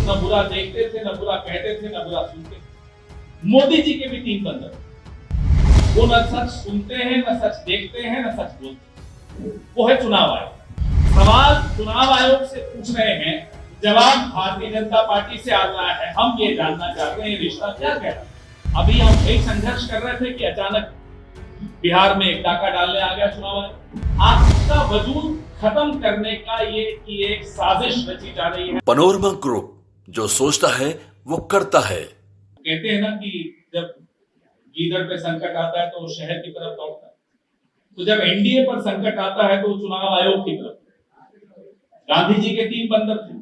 न बुरा देखते थे, न बुरा कहते थे, न बुरा सुनते थे। मोदी जी के भी 3 बंदर, वो न सच सुनते हैं, न सच देखते हैं, न सच बोलते हैं। वो है चुनाव आयोग। सवाल चुनाव आयोग से पूछ रहे हैं, जवाब भारतीय जनता पार्टी से आ रहा है। हम ये जानना चाहते हैं ये रिश्ता क्या कह रहा है। अभी हम एक संघर्ष कर रहे थे कि अचानक बिहार में एक डाका डालने आ गया चुनाव आयोग। आपका वजूद खत्म करने का ये की एक साजिश रची जा रही है। पनोरमा ग्रुप, जो सोचता है वो करता है। कहते हैं ना कि जब गीदड़ पे संकट आता है तो शहर की तरफ दौड़ता है, तो जब एनडीए पर संकट आता है तो चुनाव आयोग की तरफ। गांधी जी के 3 बंदर थे,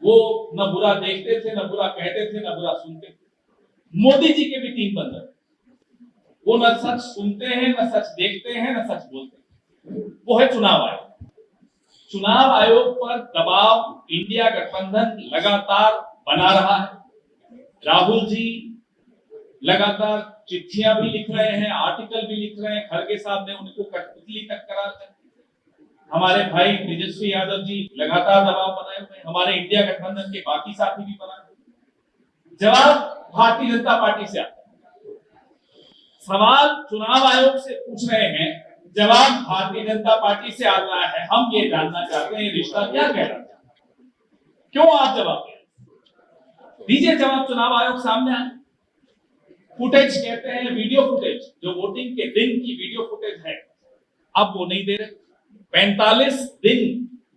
वो न बुरा देखते थे, न बुरा कहते थे, न बुरा सुनते थे। मोदी जी के भी 3 बंदर, वो न सच सुनते हैं, न सच देखते हैं, न सच बोलते हैं। वो है चुनाव आयोग। चुनाव आयोग पर दबाव इंडिया गठबंधन लगातार बना रहा है। राहुल जी लगातार चिट्ठियां भी लिख रहे हैं, आर्टिकल भी लिख रहे हैं। खड़गे साहब ने उनको कठपुतली तक करार दिया। हमारे भाई तेजस्वी यादव जी लगातार दबाव बनाए हुए हैं। हमारे इंडिया गठबंधन के बाकी साथी भी बनाए। जवाब भारतीय जनता पार्टी से आता है। सवाल चुनाव आयोग से पूछ रहे हैं, जवाब भारतीय जनता पार्टी से आ रहा है। हम ये जानना चाहते हैं ये रिश्ता क्या कह रहा है। क्यों आप जवाब दीजिए। जवाब चुनाव आयोग सामने आए। फुटेज कहते हैं, वीडियो फुटेज, जो वोटिंग के दिन की वीडियो फुटेज है, अब वो नहीं दे रहे। 45 दिन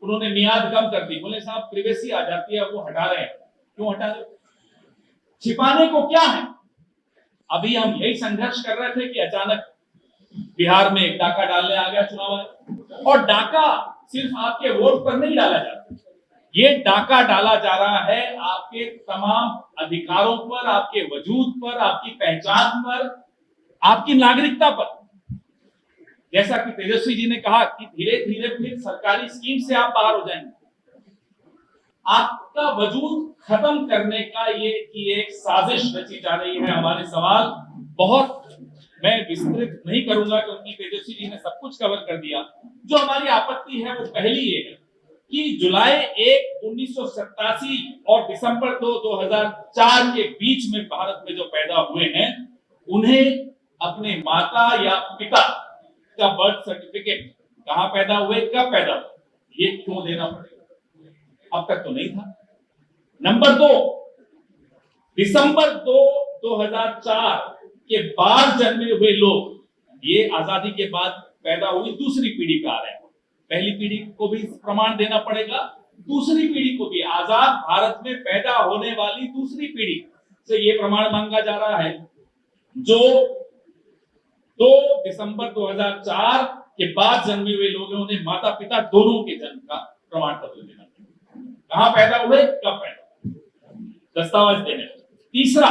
उन्होंने मियाद कम कर दी। बोले साहब प्रिवेसी आ जाती है, वो हटा रहे हैं। क्यों हटा रहे? छिपाने को क्या है? अभी हम यही संघर्ष कर रहे थे कि अचानक बिहार में एक डाका डालने आ गया चुनाव आयोग। और डाका सिर्फ आपके वोट पर नहीं डाला जाता, ये डाका डाला जा रहा है आपके तमाम अधिकारों पर, आपके वजूद पर, आपकी पहचान पर, आपकी नागरिकता पर। जैसा कि तेजस्वी जी ने कहा कि धीरे धीरे फिर सरकारी स्कीम से आप बाहर हो जाएंगे। आपका वजूद खत्म करने का ये की एक साजिश रची जा रही है। हमारे सवाल बहुत मैं विस्तृत नहीं करूंगा क्योंकि तेजस्वी जी ने सब कुछ कवर कर दिया। जो हमारी आपत्ति है वो पहली ये है कि जुलाई 1, 1987 और दिसंबर 2, 2004 के बीच में भारत में जो पैदा हुए हैं, उन्हें अपने माता या पिता का बर्थ सर्टिफिकेट, कहां पैदा हुए, कब पैदा हुए, ये क्यों देना पड़ेगा? अब तक तो नहीं था। नंबर 2, दिसंबर 2, 2004 के बाद जन्मे हुए लोग, ये आजादी के बाद पैदा हुई दूसरी पीढ़ी का आ रहे हैं। पहली पीढ़ी को भी प्रमाण देना पड़ेगा, दूसरी पीढ़ी को भी, आजाद भारत में पैदा होने वाली दूसरी पीढ़ी से ये प्रमाण मांगा जा रहा है। जो 2 दिसंबर 2004 के बाद जन्मे हुए लोग हैं, उन्हें माता पिता दोनों के जन्म का प्रमाण पत्र देना चाहिए। कहां पैदा हुए, कब पैदा, दस्तावेज देने। तीसरा,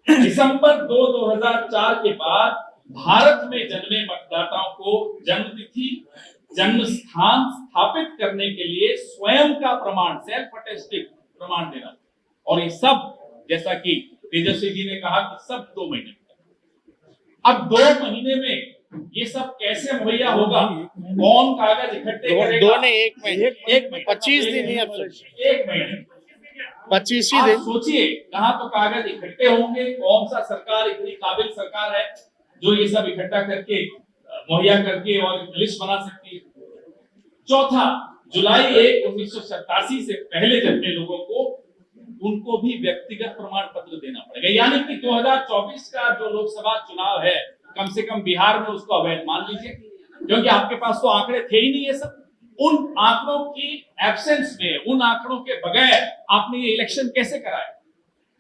दिसंबर 2, 2004 के बाद भारत में जन्मे मतदाताओं को जन्मतिथि, जन्म स्थान स्थापित करने के लिए स्वयं का प्रमाण, सेल्फ अटेस्टेड प्रमाण देना। और ये सब, जैसा कि तेजस्वी जी ने कहा कि सब 2 महीने। अब 2 महीने में ये सब कैसे मुहैया होगा? कौन कागज इकट्ठे करेगा? 2 ने 1 महीने 25 दिन ही, अब 1 महीने 25 दिन। सोचिए कहां तो कागज इकट्ठे होंगे। कौन सा सरकार इतनी काबिल सरकार है जो ये सब इकट्ठा करके मुहैया करके और लिस्ट बना सकती है? चौथा, जुलाई 1, 1987 से पहले जन्मे लोगों को, उनको भी व्यक्तिगत प्रमाण पत्र देना पड़ेगा। यानी कि 2024 का जो लोकसभा चुनाव है, कम से कम बिहार में उसको अवैध मान लीजिए, क्योंकि आपके पास तो आंकड़े थे ही नहीं। ये सब उन आंकड़ों की एब्सेंस में, उन आंकड़ों के बगैर आपने ये इलेक्शन कैसे कराया?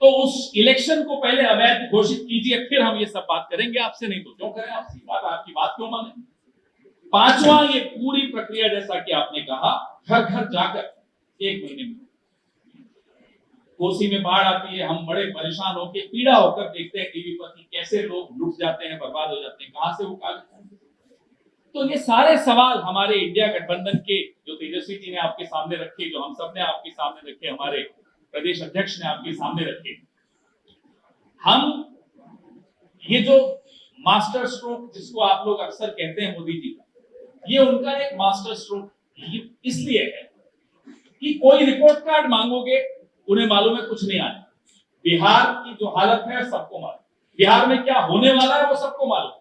तो उस इलेक्शन को पहले अवैध घोषित कीजिए, फिर हम ये सब बात करेंगे आपसे। नहीं तो क्यों करें आपकी बात, आपकी बात क्यों माने? पांचवा, ये पूरी प्रक्रिया जैसा कि आपने कहा, घर घर जाकर 1 महीने में। कोसी में बाढ़ आती है, हम बड़े परेशान होकर, पीड़ा होकर देखते हैं टीवी पर कि कैसे लोग लुट जाते हैं, बर्बाद हो जाते हैं, कहां से वो कागज। तो ये सारे सवाल हमारे इंडिया गठबंधन के, जो तेजस्वी जी ने आपके सामने रखे, जो हम सब ने आपके सामने रखे, हमारे प्रदेश अध्यक्ष ने आपके सामने रखे। हम ये जो मास्टर स्ट्रोक जिसको आप लोग अक्सर कहते हैं मोदी जी का, ये उनका एक मास्टर स्ट्रोक इसलिए है कि कोई रिपोर्ट कार्ड मांगोगे, उन्हें मालूम है कुछ नहीं आने। बिहार की जो हालत है सबको मालूम, बिहार में क्या होने वाला है वो सबको मालूम।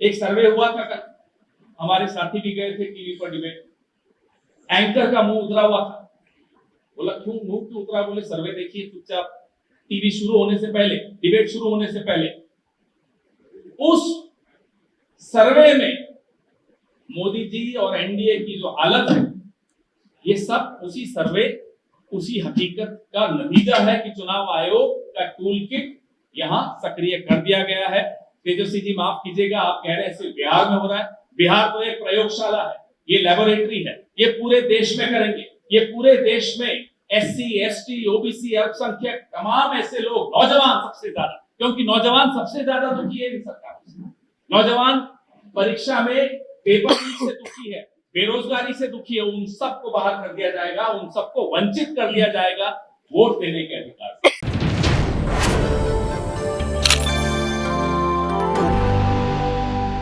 एक सर्वे हुआ था कल, हमारे साथी भी गए थे टीवी पर डिबेट, एंकर का मुंह उतरा हुआ था। बोला क्यों मुंह क्यों उतरा? बोले सर्वे देखिए चुपचाप, टीवी शुरू होने से पहले, डिबेट शुरू होने से पहले उस सर्वे में मोदी जी और एनडीए की जो हालत है, ये सब उसी सर्वे, उसी हकीकत का नतीजा है कि चुनाव आयोग का टूल किट यहां सक्रिय कर दिया गया है। तेजस्वी जी माफ कीजिएगा, आप कह रहे हैं सिर्फ बिहार में हो रहा है। बिहार तो एक प्रयोगशाला है, ये लेबोरेटरी है, ये पूरे देश में करेंगे। ये पूरे देश में एससी, एसटी, ओबीसी, अल्पसंख्यक, तमाम ऐसे लोग, नौजवान सबसे ज्यादा, क्योंकि नौजवान सबसे ज्यादा दुखी है इन सरकारों से। नौजवान परीक्षा में पेपर लीक से दुखी है, बेरोजगारी से दुखी है, उन सबको बाहर कर दिया जाएगा, उन सबको वंचित कर दिया जाएगा वोट देने के अधिकार।